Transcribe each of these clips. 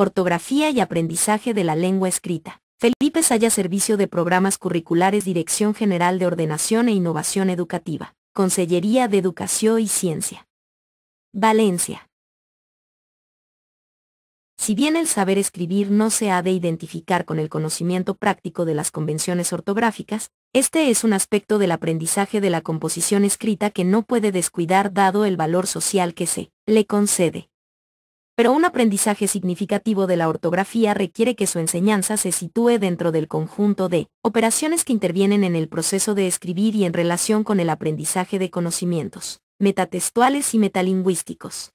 Ortografía y aprendizaje de la lengua escrita. Felipe Saya, Servicio de Programas Curriculares, Dirección General de Ordenación e Innovación Educativa, Consellería de Educación y Ciencia. Valencia. Si bien el saber escribir no se ha de identificar con el conocimiento práctico de las convenciones ortográficas, este es un aspecto del aprendizaje de la composición escrita que no puede descuidar dado el valor social que se le concede. Pero un aprendizaje significativo de la ortografía requiere que su enseñanza se sitúe dentro del conjunto de operaciones que intervienen en el proceso de escribir y en relación con el aprendizaje de conocimientos metatextuales y metalingüísticos.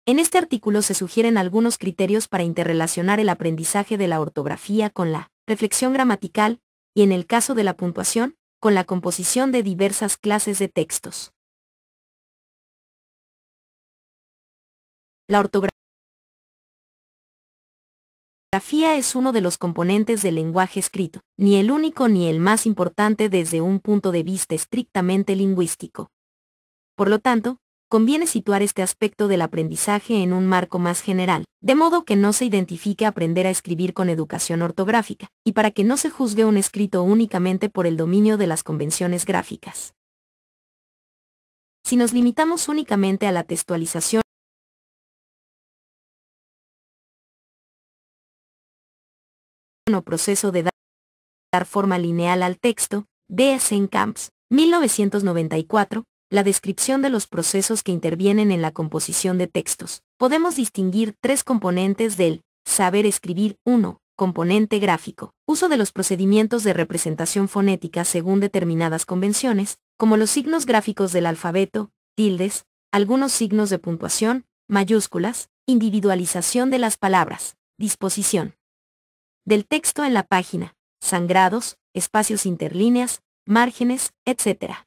En este artículo se sugieren algunos criterios para interrelacionar el aprendizaje de la ortografía con la reflexión gramatical y, en el caso de la puntuación, con la composición de diversas clases de textos. La ortografía es uno de los componentes del lenguaje escrito, ni el único ni el más importante desde un punto de vista estrictamente lingüístico. Por lo tanto, conviene situar este aspecto del aprendizaje en un marco más general, de modo que no se identifique aprender a escribir con educación ortográfica, y para que no se juzgue un escrito únicamente por el dominio de las convenciones gráficas. Si nos limitamos únicamente a la textualización o proceso de dar forma lineal al texto, D.S. en Camps, 1994, la descripción de los procesos que intervienen en la composición de textos. Podemos distinguir tres componentes del saber escribir. 1. Componente gráfico. Uso de los procedimientos de representación fonética según determinadas convenciones, como los signos gráficos del alfabeto, tildes, algunos signos de puntuación, mayúsculas, individualización de las palabras, disposición del texto en la página, sangrados, espacios interlíneas, márgenes, etc.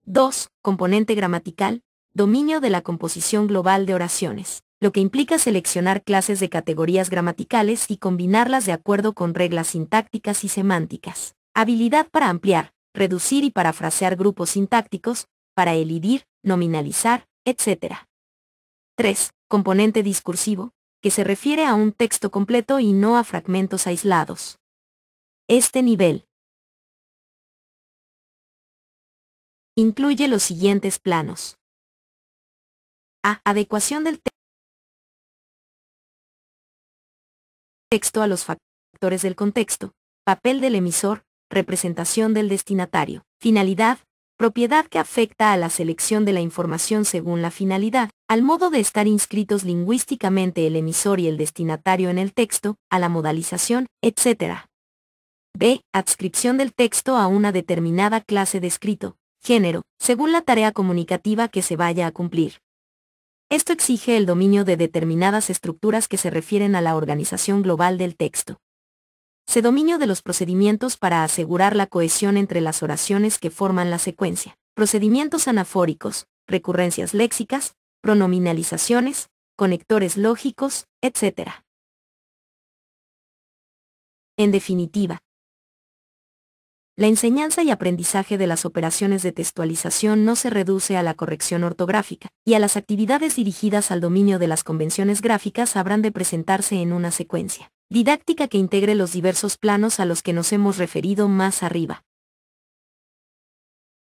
2. Componente gramatical, dominio de la composición global de oraciones, lo que implica seleccionar clases de categorías gramaticales y combinarlas de acuerdo con reglas sintácticas y semánticas. Habilidad para ampliar, reducir y parafrasear grupos sintácticos, para elidir, nominalizar, etc. 3. Componente discursivo, que se refiere a un texto completo y no a fragmentos aislados. Este nivel incluye los siguientes planos. A. Adecuación del texto a los factores del contexto. Papel del emisor, representación del destinatario. Finalidad, propiedad que afecta a la selección de la información según la finalidad, al modo de estar inscritos lingüísticamente el emisor y el destinatario en el texto, a la modalización, etc. B. Adscripción del texto a una determinada clase de escrito, género, según la tarea comunicativa que se vaya a cumplir. Esto exige el dominio de determinadas estructuras que se refieren a la organización global del texto. C. Dominio de los procedimientos para asegurar la cohesión entre las oraciones que forman la secuencia. Procedimientos anafóricos, recurrencias léxicas, pronominalizaciones, conectores lógicos, etc. En definitiva, la enseñanza y aprendizaje de las operaciones de textualización no se reduce a la corrección ortográfica, y a las actividades dirigidas al dominio de las convenciones gráficas habrán de presentarse en una secuencia didáctica que integre los diversos planos a los que nos hemos referido más arriba.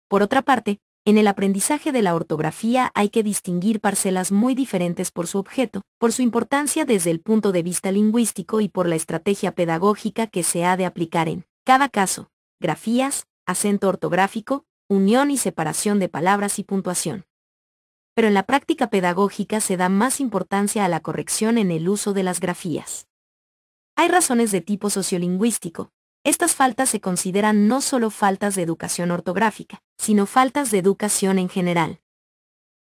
Por otra parte, en el aprendizaje de la ortografía hay que distinguir parcelas muy diferentes por su objeto, por su importancia desde el punto de vista lingüístico y por la estrategia pedagógica que se ha de aplicar en cada caso. Grafías, acento ortográfico, unión y separación de palabras y puntuación. Pero en la práctica pedagógica se da más importancia a la corrección en el uso de las grafías. Hay razones de tipo sociolingüístico. Estas faltas se consideran no solo faltas de educación ortográfica, sino faltas de educación en general.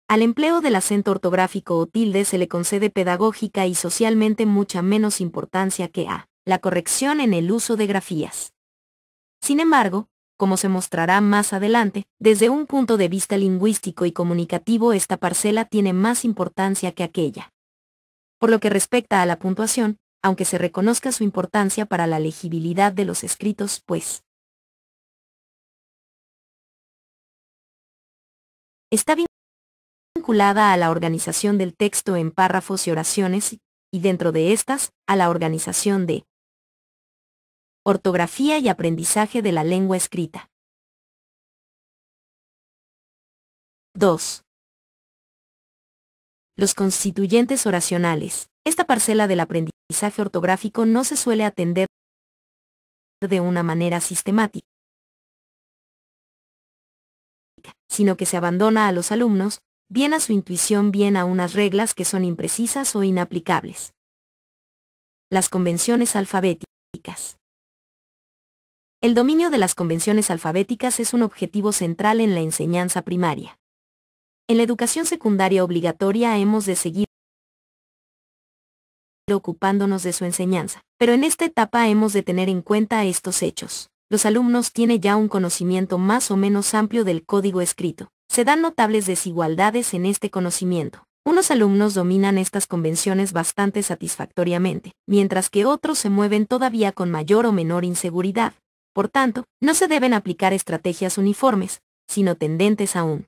Al empleo del acento ortográfico o tilde se le concede pedagógica y socialmente mucha menos importancia que a la corrección en el uso de grafías. Sin embargo, como se mostrará más adelante, desde un punto de vista lingüístico y comunicativo esta parcela tiene más importancia que aquella. Por lo que respecta a la puntuación, aunque se reconozca su importancia para la legibilidad de los escritos, pues está vinculada a la organización del texto en párrafos y oraciones, y dentro de estas, a la organización de ortografía y aprendizaje de la lengua escrita. 2. Los constituyentes oracionales. Esta parcela del aprendizaje ortográfico no se suele atender de una manera sistemática, sino que se abandona a los alumnos, bien a su intuición, bien a unas reglas que son imprecisas o inaplicables. Las convenciones alfabéticas. El dominio de las convenciones alfabéticas es un objetivo central en la enseñanza primaria. En la educación secundaria obligatoria hemos de seguir ocupándonos de su enseñanza, pero en esta etapa hemos de tener en cuenta estos hechos. Los alumnos tienen ya un conocimiento más o menos amplio del código escrito. Se dan notables desigualdades en este conocimiento. Unos alumnos dominan estas convenciones bastante satisfactoriamente, mientras que otros se mueven todavía con mayor o menor inseguridad. Por tanto, no se deben aplicar estrategias uniformes, sino tendentes a un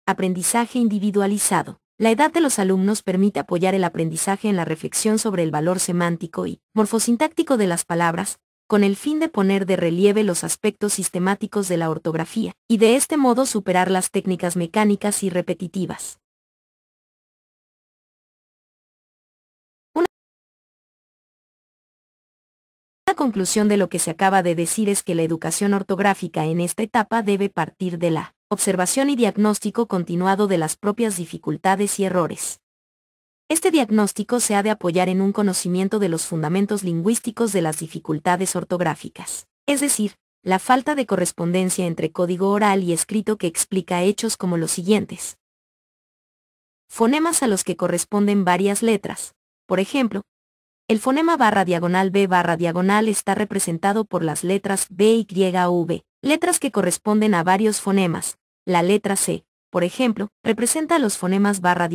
aprendizaje individualizado. La edad de los alumnos permite apoyar el aprendizaje en la reflexión sobre el valor semántico y morfosintáctico de las palabras, con el fin de poner de relieve los aspectos sistemáticos de la ortografía, y de este modo superar las técnicas mecánicas y repetitivas. Una conclusión de lo que se acaba de decir es que la educación ortográfica en esta etapa debe partir de la observación y diagnóstico continuado de las propias dificultades y errores. Este diagnóstico se ha de apoyar en un conocimiento de los fundamentos lingüísticos de las dificultades ortográficas, es decir, la falta de correspondencia entre código oral y escrito que explica hechos como los siguientes. Fonemas a los que corresponden varias letras. Por ejemplo, el fonema /B// está representado por las letras B, Y o V, letras que corresponden a varios fonemas. La letra C, por ejemplo, representa los fonemas /K//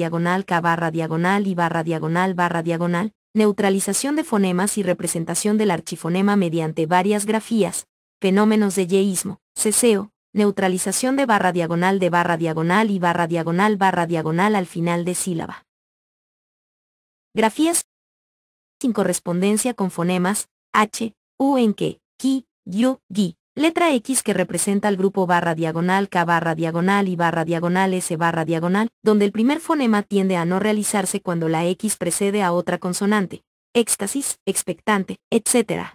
y //. Neutralización de fonemas y representación del archifonema mediante varias grafías, fenómenos de yeísmo, ceseo, neutralización de // y // al final de sílaba. Grafías sin correspondencia con fonemas H, U en que, Ki, Yu, Gi. Letra X que representa el grupo /K// y /S/, donde el primer fonema tiende a no realizarse cuando la X precede a otra consonante. Éxtasis, expectante, etc.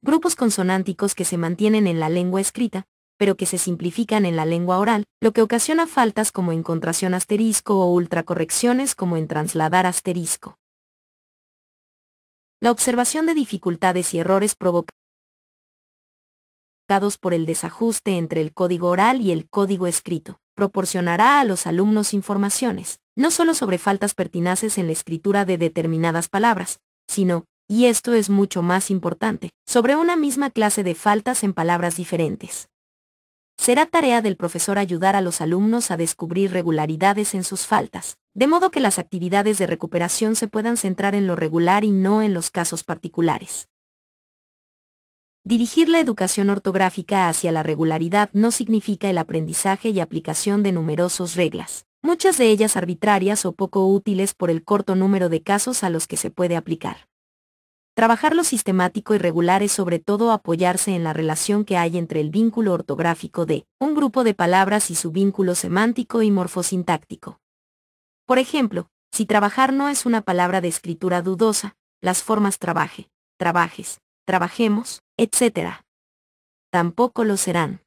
Grupos consonánticos que se mantienen en la lengua escrita, pero que se simplifican en la lengua oral, lo que ocasiona faltas como en contracción asterisco o ultracorrecciones como en trasladar asterisco. La observación de dificultades y errores provocados por el desajuste entre el código oral y el código escrito, proporcionará a los alumnos informaciones, no solo sobre faltas pertinaces en la escritura de determinadas palabras, sino, y esto es mucho más importante, sobre una misma clase de faltas en palabras diferentes. Será tarea del profesor ayudar a los alumnos a descubrir regularidades en sus faltas, de modo que las actividades de recuperación se puedan centrar en lo regular y no en los casos particulares. Dirigir la educación ortográfica hacia la regularidad no significa el aprendizaje y aplicación de numerosas reglas, muchas de ellas arbitrarias o poco útiles por el corto número de casos a los que se puede aplicar. Trabajar lo sistemático y regular es sobre todo apoyarse en la relación que hay entre el vínculo ortográfico de un grupo de palabras y su vínculo semántico y morfosintáctico. Por ejemplo, si trabajar no es una palabra de escritura dudosa, las formas trabaje, trabajes, trabajemos, etc. tampoco lo serán.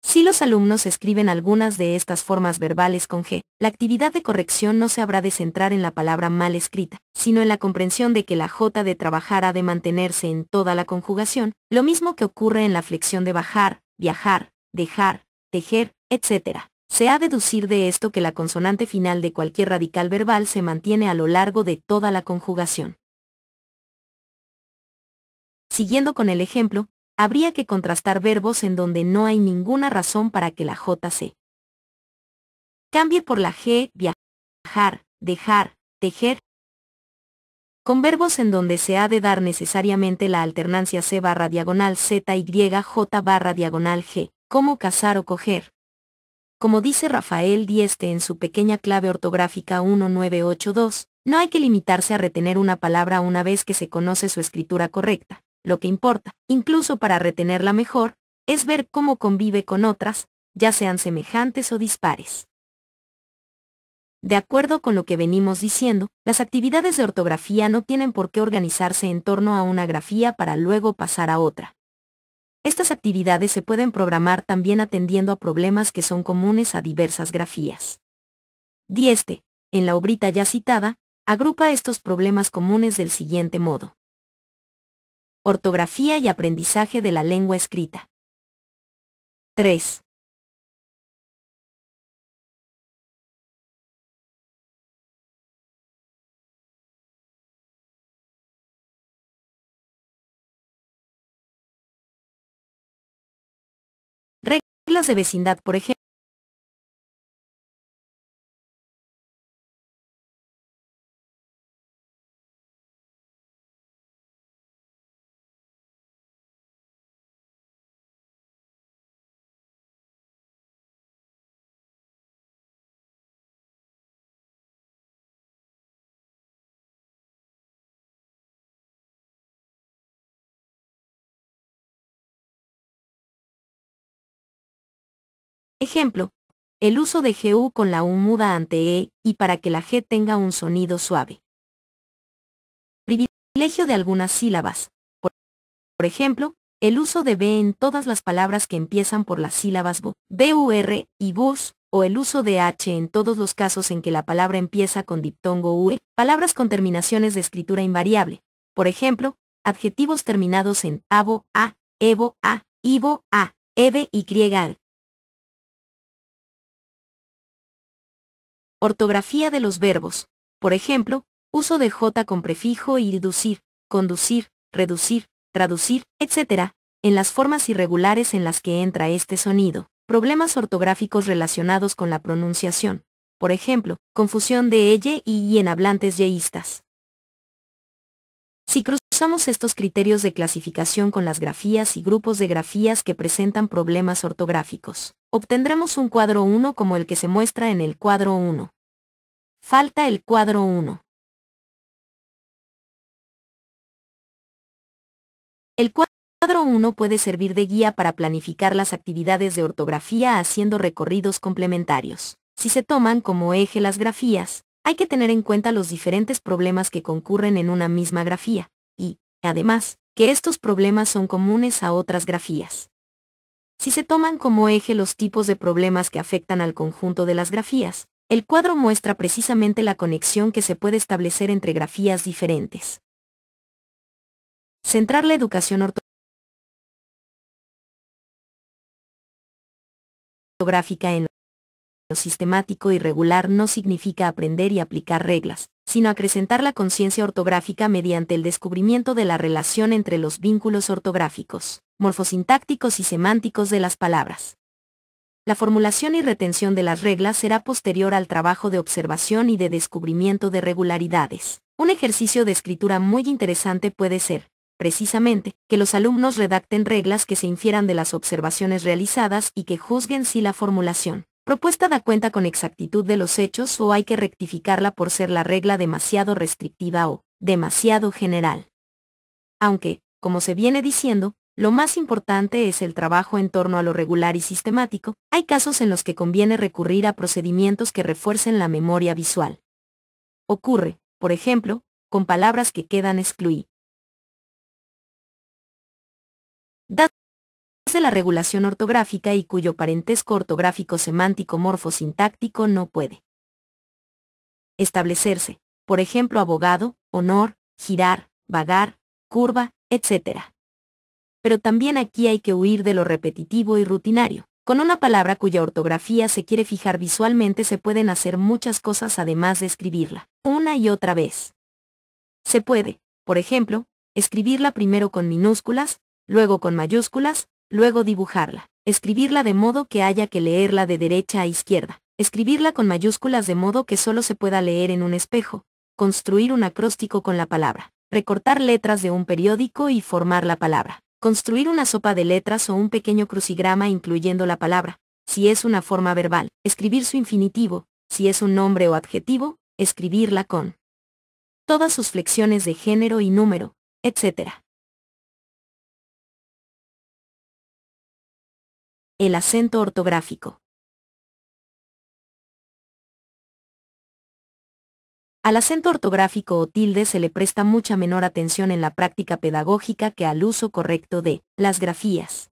Si los alumnos escriben algunas de estas formas verbales con G, la actividad de corrección no se habrá de centrar en la palabra mal escrita, sino en la comprensión de que la J de trabajar ha de mantenerse en toda la conjugación, lo mismo que ocurre en la flexión de bajar, viajar, dejar, tejer, etc. Se ha de deducir de esto que la consonante final de cualquier radical verbal se mantiene a lo largo de toda la conjugación. Siguiendo con el ejemplo, habría que contrastar verbos en donde no hay ninguna razón para que la J se cambie por la G, viajar, dejar, tejer, con verbos en donde se ha de dar necesariamente la alternancia C/ZY J/G, como cazar o coger. Como dice Rafael Dieste en su pequeña clave ortográfica 1982, No hay que limitarse a retener una palabra una vez que se conoce su escritura correcta. Lo que importa, incluso para retenerla mejor, es ver cómo convive con otras, ya sean semejantes o dispares. De acuerdo con lo que venimos diciendo, las actividades de ortografía no tienen por qué organizarse en torno a una grafía para luego pasar a otra. Estas actividades se pueden programar también atendiendo a problemas que son comunes a diversas grafías. Dieste, en la obrita ya citada, agrupa estos problemas comunes del siguiente modo. Ortografía y aprendizaje de la lengua escrita. 3. Reglas de vecindad, por ejemplo. Ejemplo, el uso de GU con la U muda ante E y para que la G tenga un sonido suave. Privilegio de algunas sílabas. Por ejemplo, el uso de B en todas las palabras que empiezan por las sílabas BU, BUR y BUS, o el uso de H en todos los casos en que la palabra empieza con diptongo UE, palabras con terminaciones de escritura invariable. Por ejemplo, adjetivos terminados en abo, a, evo, a, ivo, a, eve y al. Ortografía de los verbos. Por ejemplo, uso de J con prefijo y inducir, conducir, reducir, traducir, etc., en las formas irregulares en las que entra este sonido. Problemas ortográficos relacionados con la pronunciación. Por ejemplo, confusión de ella y en hablantes yeístas. Si cruzamos estos criterios de clasificación con las grafías y grupos de grafías que presentan problemas ortográficos, obtendremos un cuadro 1 como el que se muestra en el cuadro 1. Falta el cuadro 1. El cuadro 1 puede servir de guía para planificar las actividades de ortografía haciendo recorridos complementarios. Si se toman como eje las grafías, hay que tener en cuenta los diferentes problemas que concurren en una misma grafía, y, además, que estos problemas son comunes a otras grafías. Si se toman como eje los tipos de problemas que afectan al conjunto de las grafías, el cuadro muestra precisamente la conexión que se puede establecer entre grafías diferentes. Centrar la educación ortográfica en lo sistemático y regular no significa aprender y aplicar reglas, sino acrecentar la conciencia ortográfica mediante el descubrimiento de la relación entre los vínculos ortográficos, morfosintácticos y semánticos de las palabras. La formulación y retención de las reglas será posterior al trabajo de observación y de descubrimiento de regularidades. Un ejercicio de escritura muy interesante puede ser, precisamente, que los alumnos redacten reglas que se infieran de las observaciones realizadas y que juzguen si la formulación propuesta da cuenta con exactitud de los hechos o hay que rectificarla por ser la regla demasiado restrictiva o demasiado general. Aunque, como se viene diciendo, lo más importante es el trabajo en torno a lo regular y sistemático, hay casos en los que conviene recurrir a procedimientos que refuercen la memoria visual. Ocurre, por ejemplo, con palabras que quedan excluidas de la regulación ortográfica y cuyo parentesco ortográfico semántico morfosintáctico no puede establecerse, por ejemplo abogado, honor, girar, vagar, curva, etc. Pero también aquí hay que huir de lo repetitivo y rutinario. Con una palabra cuya ortografía se quiere fijar visualmente se pueden hacer muchas cosas además de escribirla, una y otra vez. Se puede, por ejemplo, escribirla primero con minúsculas, luego con mayúsculas, luego dibujarla, escribirla de modo que haya que leerla de derecha a izquierda, escribirla con mayúsculas de modo que solo se pueda leer en un espejo, construir un acróstico con la palabra, recortar letras de un periódico y formar la palabra, construir una sopa de letras o un pequeño crucigrama incluyendo la palabra, si es una forma verbal, escribir su infinitivo, si es un nombre o adjetivo, escribirla con todas sus flexiones de género y número, etc. El acento ortográfico. Al acento ortográfico o tilde se le presta mucha menor atención en la práctica pedagógica que al uso correcto de las grafías.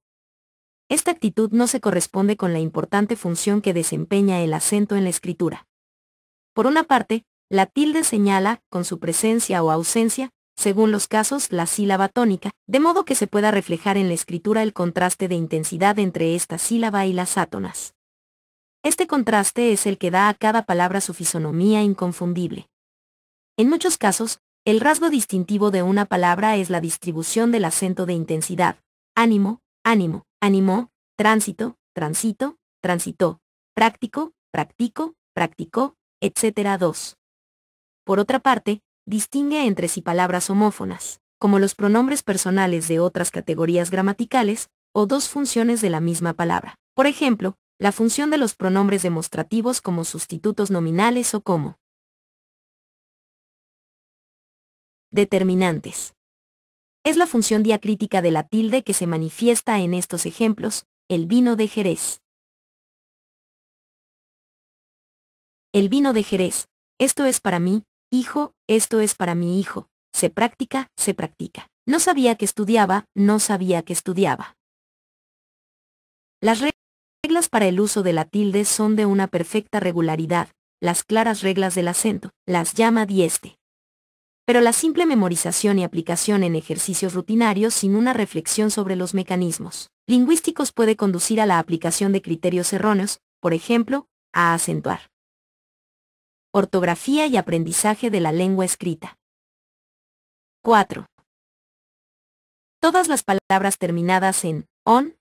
Esta actitud no se corresponde con la importante función que desempeña el acento en la escritura. Por una parte, la tilde señala, con su presencia o ausencia, según los casos, la sílaba tónica, de modo que se pueda reflejar en la escritura el contraste de intensidad entre esta sílaba y las átonas. Este contraste es el que da a cada palabra su fisonomía inconfundible. En muchos casos, el rasgo distintivo de una palabra es la distribución del acento de intensidad: ánimo, ánimo, animó, tránsito, transito, transitó, práctico, practico, practicó, etc. 2. Por otra parte, distingue entre sí palabras homófonas, como los pronombres personales de otras categorías gramaticales, o dos funciones de la misma palabra. Por ejemplo, la función de los pronombres demostrativos como sustitutos nominales o como determinantes. Es la función diacrítica de la tilde que se manifiesta en estos ejemplos: el vino de Jerez. El vino de Jerez. Esto es para mí, hijo, esto es para mi hijo. Se practica, se practica. No sabía que estudiaba, no sabía que estudiaba. Las reglas para el uso de la tilde son de una perfecta regularidad. Las claras reglas del acento las llama Dieste. Pero la simple memorización y aplicación en ejercicios rutinarios sin una reflexión sobre los mecanismos lingüísticos puede conducir a la aplicación de criterios erróneos, por ejemplo, a acentuar. Ortografía y aprendizaje de la lengua escrita. 4. Todas las palabras terminadas en on,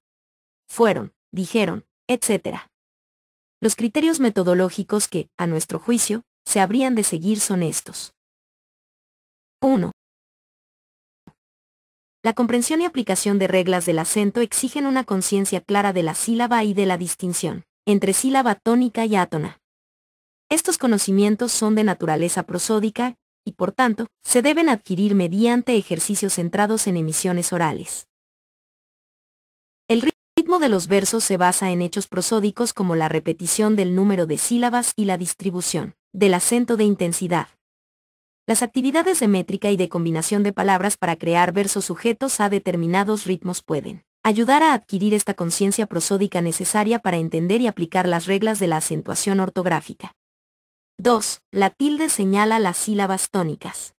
fueron, dijeron, etc. Los criterios metodológicos que, a nuestro juicio, se habrían de seguir son estos. 1. La comprensión y aplicación de reglas del acento exigen una conciencia clara de la sílaba y de la distinción entre sílaba tónica y átona. Estos conocimientos son de naturaleza prosódica y, por tanto, se deben adquirir mediante ejercicios centrados en emisiones orales. El ritmo de los versos se basa en hechos prosódicos como la repetición del número de sílabas y la distribución del acento de intensidad. Las actividades de métrica y de combinación de palabras para crear versos sujetos a determinados ritmos pueden ayudar a adquirir esta conciencia prosódica necesaria para entender y aplicar las reglas de la acentuación ortográfica. 2. La tilde señala las sílabas tónicas.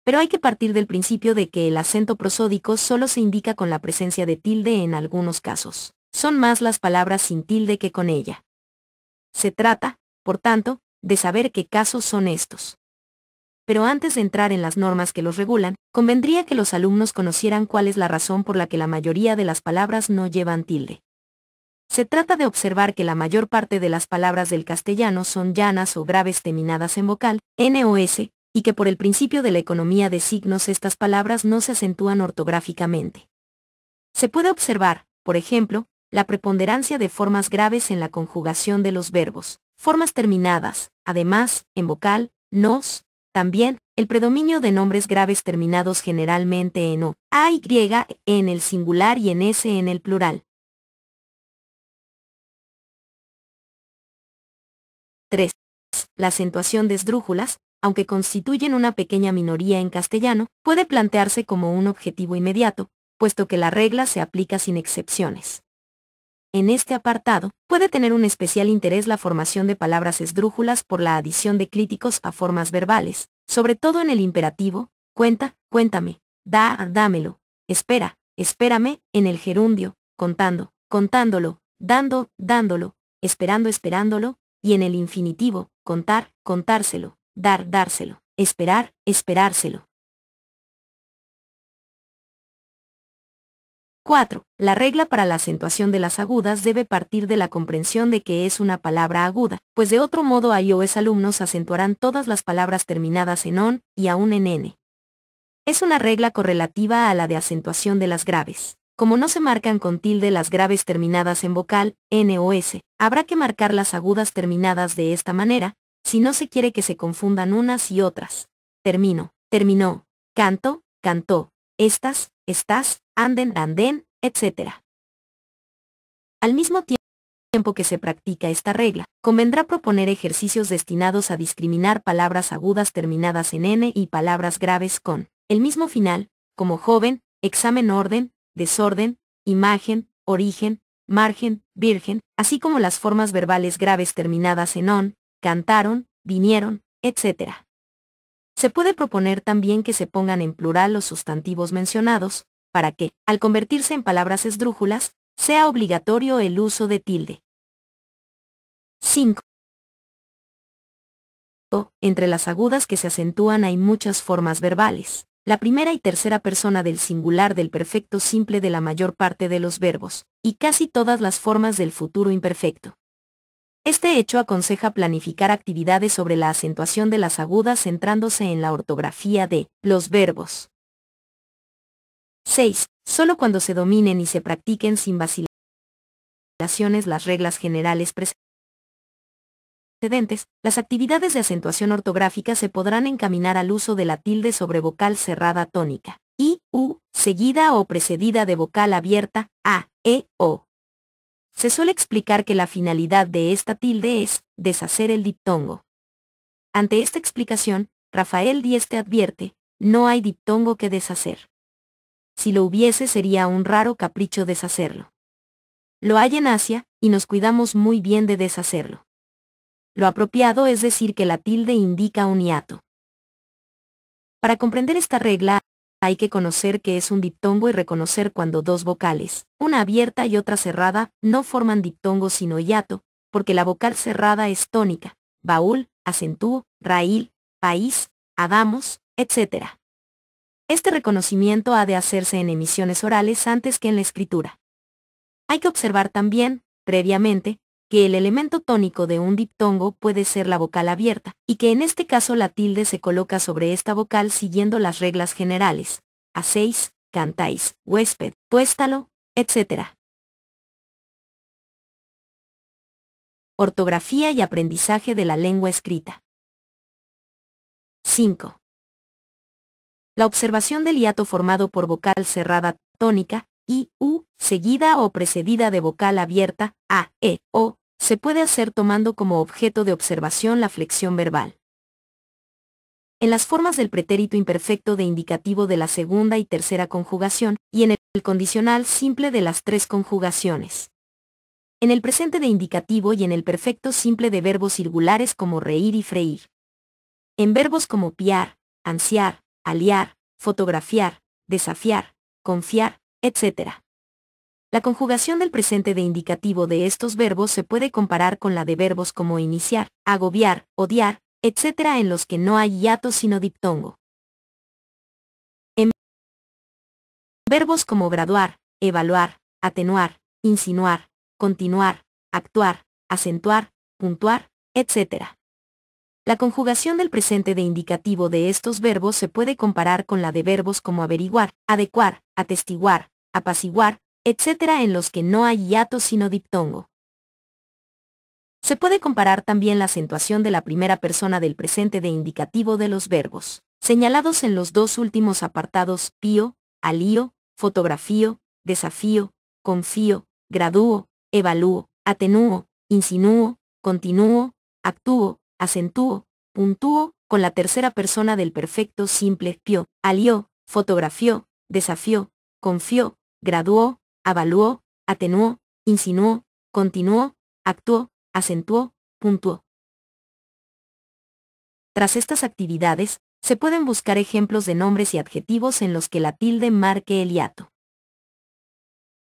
Pero hay que partir del principio de que el acento prosódico solo se indica con la presencia de tilde en algunos casos. Son más las palabras sin tilde que con ella. Se trata, por tanto, de saber qué casos son estos. Pero antes de entrar en las normas que los regulan, convendría que los alumnos conocieran cuál es la razón por la que la mayoría de las palabras no llevan tilde. Se trata de observar que la mayor parte de las palabras del castellano son llanas o graves terminadas en vocal, n o s, y que por el principio de la economía de signos estas palabras no se acentúan ortográficamente. Se puede observar, por ejemplo, la preponderancia de formas graves en la conjugación de los verbos, formas terminadas, además, en vocal, nos. También, el predominio de nombres graves terminados generalmente en o, a y en el singular y en s en el plural. 3. La acentuación de esdrújulas, aunque constituyen una pequeña minoría en castellano, puede plantearse como un objetivo inmediato, puesto que la regla se aplica sin excepciones. En este apartado, puede tener un especial interés la formación de palabras esdrújulas por la adición de críticos a formas verbales, sobre todo en el imperativo, cuenta, cuéntame, da, dámelo, espera, espérame, en el gerundio, contando, contándolo, dando, dándolo, esperando, esperándolo, y en el infinitivo, contar, contárselo, dar, dárselo, esperar, esperárselo. 4. La regla para la acentuación de las agudas debe partir de la comprensión de que es una palabra aguda, pues de otro modo iOS alumnos acentuarán todas las palabras terminadas en on y aún en n. Es una regla correlativa a la de acentuación de las graves. Como no se marcan con tilde las graves terminadas en vocal, n o s, habrá que marcar las agudas terminadas de esta manera, si no se quiere que se confundan unas y otras. termino, terminó, canto, cantó, estas, estás, anden, anden, etc. Al mismo tiempo que se practica esta regla, convendrá proponer ejercicios destinados a discriminar palabras agudas terminadas en n y palabras graves con el mismo final, como joven, examen, orden, desorden, imagen, origen, margen, virgen, así como las formas verbales graves terminadas en on, cantaron, vinieron, etc. Se puede proponer también que se pongan en plural los sustantivos mencionados, para que, al convertirse en palabras esdrújulas, sea obligatorio el uso de tilde. 5. Entre las agudas que se acentúan hay muchas formas verbales. La primera y tercera persona del singular del perfecto simple de la mayor parte de los verbos, y casi todas las formas del futuro imperfecto. Este hecho aconseja planificar actividades sobre la acentuación de las agudas centrándose en la ortografía de los verbos. 6. Solo cuando se dominen y se practiquen sin vacilaciones las reglas generales precedentes, las actividades de acentuación ortográfica se podrán encaminar al uso de la tilde sobre vocal cerrada tónica, i, u, seguida o precedida de vocal abierta, a, e, o. Se suele explicar que la finalidad de esta tilde es deshacer el diptongo. Ante esta explicación, Rafael Dieste advierte, no hay diptongo que deshacer. Si lo hubiese sería un raro capricho deshacerlo. Lo hay en Asia, y nos cuidamos muy bien de deshacerlo. Lo apropiado es decir que la tilde indica un hiato. Para comprender esta regla, hay que conocer qué es un diptongo y reconocer cuando dos vocales, una abierta y otra cerrada, no forman diptongo sino hiato, porque la vocal cerrada es tónica, baúl, acentúo, raíl, país, hagamos, etc. Este reconocimiento ha de hacerse en emisiones orales antes que en la escritura. Hay que observar también, previamente, que el elemento tónico de un diptongo puede ser la vocal abierta, y que en este caso la tilde se coloca sobre esta vocal siguiendo las reglas generales. Hacéis, cantáis, huésped, tuéstalo, etc. Ortografía y aprendizaje de la lengua escrita. 5. La observación del hiato formado por vocal cerrada tónica, i, u, seguida o precedida de vocal abierta, a, e, o, se puede hacer tomando como objeto de observación la flexión verbal. En las formas del pretérito imperfecto de indicativo de la segunda y tercera conjugación, y en el condicional simple de las tres conjugaciones. En el presente de indicativo y en el perfecto simple de verbos irregulares como reír y freír. En verbos como piar, ansiar, aliar, fotografiar, desafiar, confiar, etc. La conjugación del presente de indicativo de estos verbos se puede comparar con la de verbos como iniciar, agobiar, odiar, etc. en los que no hay hiato sino diptongo. En verbos como graduar, evaluar, atenuar, insinuar, continuar, actuar, acentuar, puntuar, etc. La conjugación del presente de indicativo de estos verbos se puede comparar con la de verbos como averiguar, adecuar, atestiguar, apaciguar, etc. en los que no hay hiato sino diptongo. Se puede comparar también la acentuación de la primera persona del presente de indicativo de los verbos, señalados en los dos últimos apartados, pío, alío, fotografío, desafío, confío, gradúo, evalúo, atenúo, insinúo, continúo, actúo, acentúo, puntúo, con la tercera persona del perfecto simple, pío, alió, fotografió, desafió, confió, graduó, avaluó, atenuó, insinuó, continuó, actuó, acentuó, puntuó. Tras estas actividades, se pueden buscar ejemplos de nombres y adjetivos en los que la tilde marque el hiato.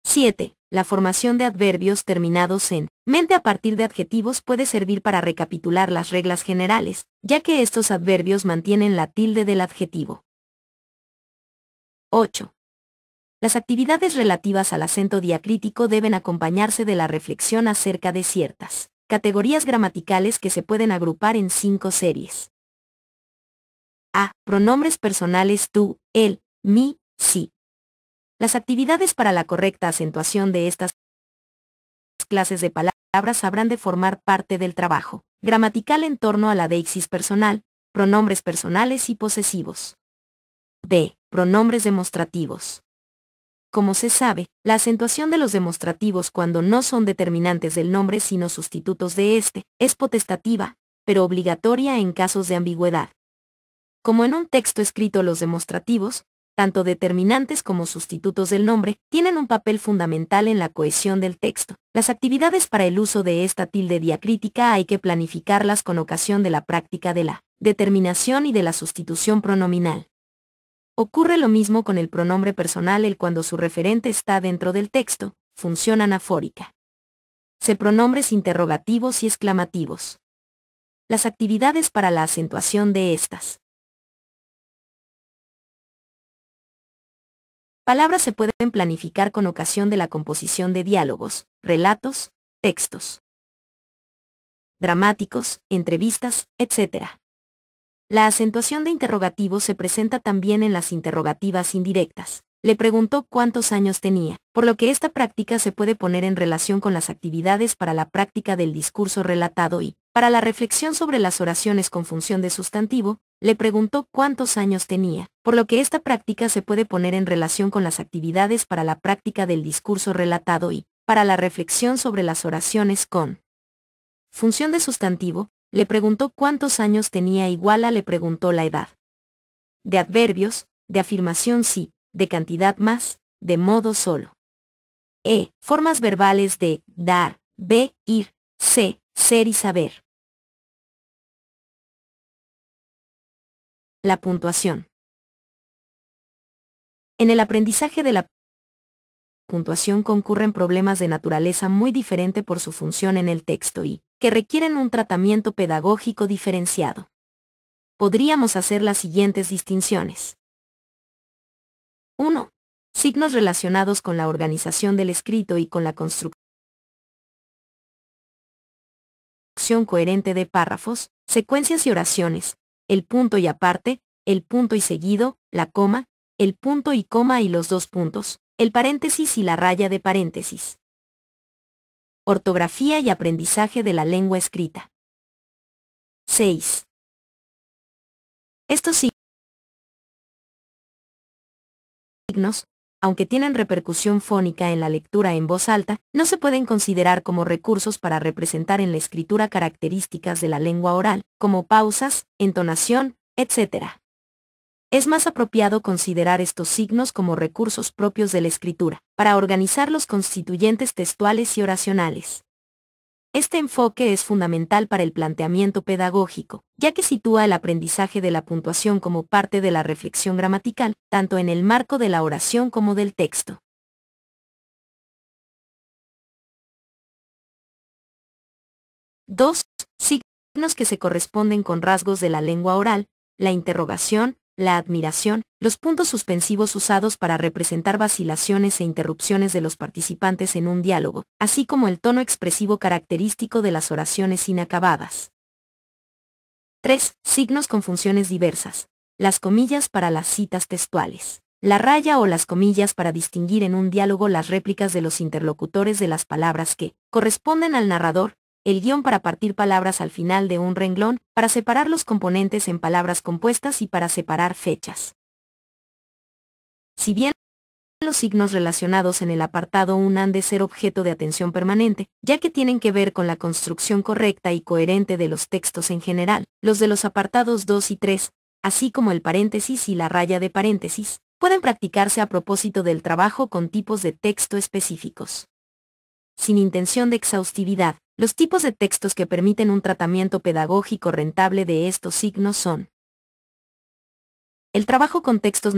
7. La formación de adverbios terminados en mente a partir de adjetivos puede servir para recapitular las reglas generales, ya que estos adverbios mantienen la tilde del adjetivo. 8. Las actividades relativas al acento diacrítico deben acompañarse de la reflexión acerca de ciertas categorías gramaticales que se pueden agrupar en 5 series. A. Pronombres personales tú, él, mi, sí. Las actividades para la correcta acentuación de estas clases de palabras habrán de formar parte del trabajo gramatical en torno a la deixis personal, Pronombres personales y posesivos. B. Pronombres demostrativos. Como se sabe, la acentuación de los demostrativos cuando no son determinantes del nombre sino sustitutos de este, es potestativa, pero obligatoria en casos de ambigüedad. Como en un texto escrito los demostrativos, tanto determinantes como sustitutos del nombre, tienen un papel fundamental en la cohesión del texto. Las actividades para el uso de esta tilde diacrítica hay que planificarlas con ocasión de la práctica de la determinación y de la sustitución pronominal. Ocurre lo mismo con el pronombre personal cuando su referente está dentro del texto, función anafórica. C. Pronombres interrogativos y exclamativos. Las actividades para la acentuación de estas palabras se pueden planificar con ocasión de la composición de diálogos, relatos, textos dramáticos, entrevistas, etc. La acentuación de interrogativos se presenta también en las interrogativas indirectas. Le preguntó cuántos años tenía, por lo que esta práctica se puede poner en relación con las actividades para la práctica del discurso relatado y, para la reflexión sobre las oraciones con función de sustantivo, le preguntó cuántos años tenía, por lo que esta práctica se puede poner en relación con las actividades para la práctica del discurso relatado y, para la reflexión sobre las oraciones con función de sustantivo, le preguntó cuántos años tenía igual a le preguntó la edad. De adverbios, de afirmación sí, de cantidad más, de modo solo. E. Formas verbales de dar, B, ir, C, ser y saber. La puntuación. En el aprendizaje de la puntuación concurren problemas de naturaleza muy diferente por su función en el texto y que requieren un tratamiento pedagógico diferenciado. Podríamos hacer las siguientes distinciones. 1. Signos relacionados con la organización del escrito y con la construcción coherente de párrafos, secuencias y oraciones, el punto y aparte, el punto y seguido, la coma, el punto y coma y los dos puntos, el paréntesis y la raya de paréntesis. Ortografía y aprendizaje de la lengua escrita. 6. Estos signos, aunque tienen repercusión fónica en la lectura en voz alta, no se pueden considerar como recursos para representar en la escritura características de la lengua oral, como pausas, entonación, etc. Es más apropiado considerar estos signos como recursos propios de la escritura, para organizar los constituyentes textuales y oracionales. Este enfoque es fundamental para el planteamiento pedagógico, ya que sitúa el aprendizaje de la puntuación como parte de la reflexión gramatical, tanto en el marco de la oración como del texto. 2. Signos que se corresponden con rasgos de la lengua oral, la interrogación, la admiración, los puntos suspensivos usados para representar vacilaciones e interrupciones de los participantes en un diálogo, así como el tono expresivo característico de las oraciones inacabadas. 3. Signos con funciones diversas. Las comillas para las citas textuales. La raya o las comillas para distinguir en un diálogo las réplicas de los interlocutores de las palabras que corresponden al narrador, el guión para partir palabras al final de un renglón, para separar los componentes en palabras compuestas y para separar fechas. Si bien los signos relacionados en el apartado 1 han de ser objeto de atención permanente, ya que tienen que ver con la construcción correcta y coherente de los textos en general, los de los apartados 2 y 3, así como el paréntesis y la raya de paréntesis, pueden practicarse a propósito del trabajo con tipos de texto específicos. Sin intención de exhaustividad, los tipos de textos que permiten un tratamiento pedagógico rentable de estos signos son: el trabajo con textos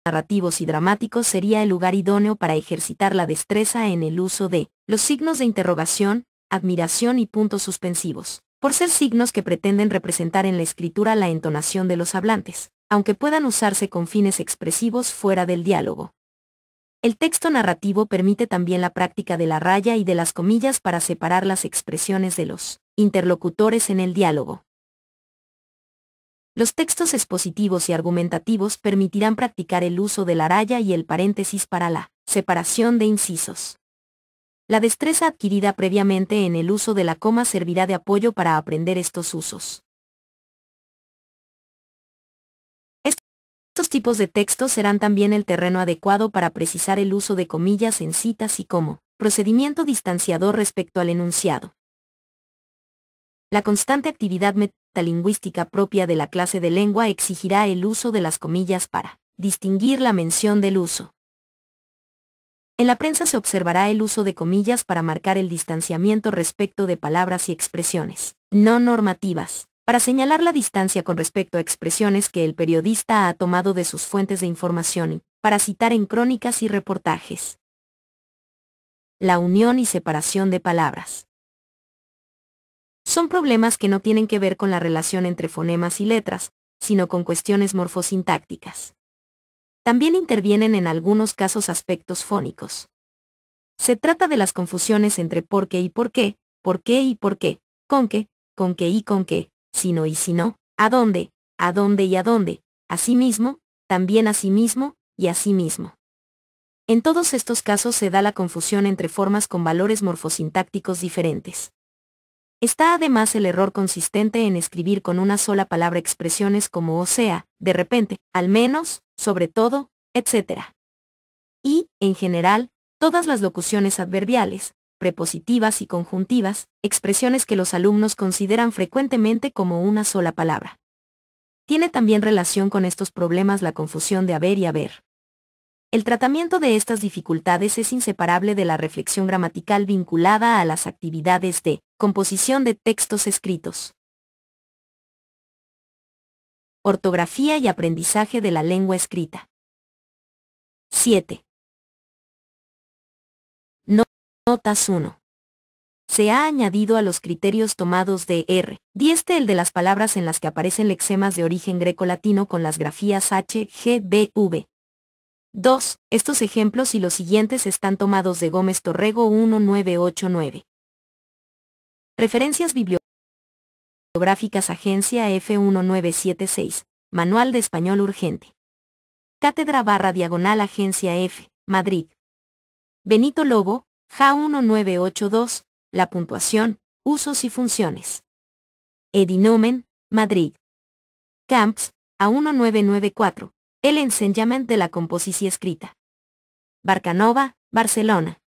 narrativos y dramáticos sería el lugar idóneo para ejercitar la destreza en el uso de los signos de interrogación, admiración y puntos suspensivos, por ser signos que pretenden representar en la escritura la entonación de los hablantes, aunque puedan usarse con fines expresivos fuera del diálogo. El texto narrativo permite también la práctica de la raya y de las comillas para separar las expresiones de los interlocutores en el diálogo. Los textos expositivos y argumentativos permitirán practicar el uso de la raya y el paréntesis para la separación de incisos. La destreza adquirida previamente en el uso de la coma servirá de apoyo para aprender estos usos. Estos tipos de textos serán también el terreno adecuado para precisar el uso de comillas en citas y como procedimiento distanciador respecto al enunciado. La constante actividad metalingüística propia de la clase de lengua exigirá el uso de las comillas para distinguir la mención del uso. En la prensa se observará el uso de comillas para marcar el distanciamiento respecto de palabras y expresiones no normativas, para señalar la distancia con respecto a expresiones que el periodista ha tomado de sus fuentes de información y para citar en crónicas y reportajes. La unión y separación de palabras. Son problemas que no tienen que ver con la relación entre fonemas y letras, sino con cuestiones morfosintácticas. También intervienen en algunos casos aspectos fónicos. Se trata de las confusiones entre por qué y por qué y por qué, con qué y con qué, si no y si no, a dónde y a dónde, asimismo, también asimismo y asimismo. En todos estos casos se da la confusión entre formas con valores morfosintácticos diferentes. Está además el error consistente en escribir con una sola palabra expresiones como o sea, de repente, al menos, sobre todo, etc. Y, en general, todas las locuciones adverbiales, prepositivas y conjuntivas, expresiones que los alumnos consideran frecuentemente como una sola palabra. Tiene también relación con estos problemas la confusión de haber y haber. El tratamiento de estas dificultades es inseparable de la reflexión gramatical vinculada a las actividades de composición de textos escritos. Ortografía y aprendizaje de la lengua escrita. 7. Notas 1. Se ha añadido a los criterios tomados de R. 10 el de las palabras en las que aparecen lexemas de origen greco-latino con las grafías H, G, B, V. 2. Estos ejemplos y los siguientes están tomados de Gómez Torrego 1989. Referencias bibliográficas Agencia F1976, Manual de Español Urgente. Cátedra /diagonal Agencia F, Madrid. Benito Lobo, JA 1982, La puntuación, usos y funciones. Edinomen, Madrid. Camps, A 1994. El enseñamiento de la composición escrita. Barcanova, Barcelona.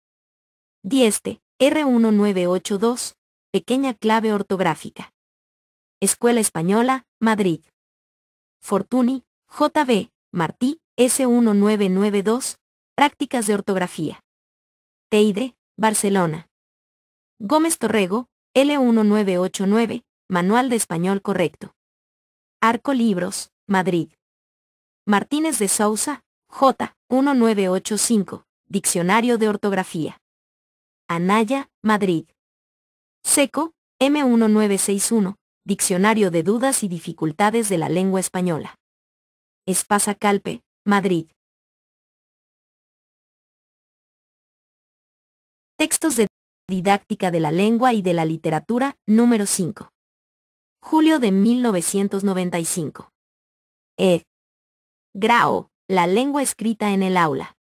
Dieste, R1982, Pequeña clave ortográfica. Escuela Española, Madrid. Fortuny, J.B., Martí, S1992, Prácticas de ortografía. Teide, Barcelona. Gómez Torrego, L1989, Manual de Español Correcto. Arco Libros, Madrid. Martínez de Sousa, J. 1985, Diccionario de Ortografía. Anaya, Madrid. Seco, M1961, Diccionario de Dudas y Dificultades de la Lengua Española. Espasa Calpe, Madrid. Textos de Didáctica de la Lengua y de la Literatura, número 5. Julio de 1995. Ed. Grao, La lengua escrita en el aula.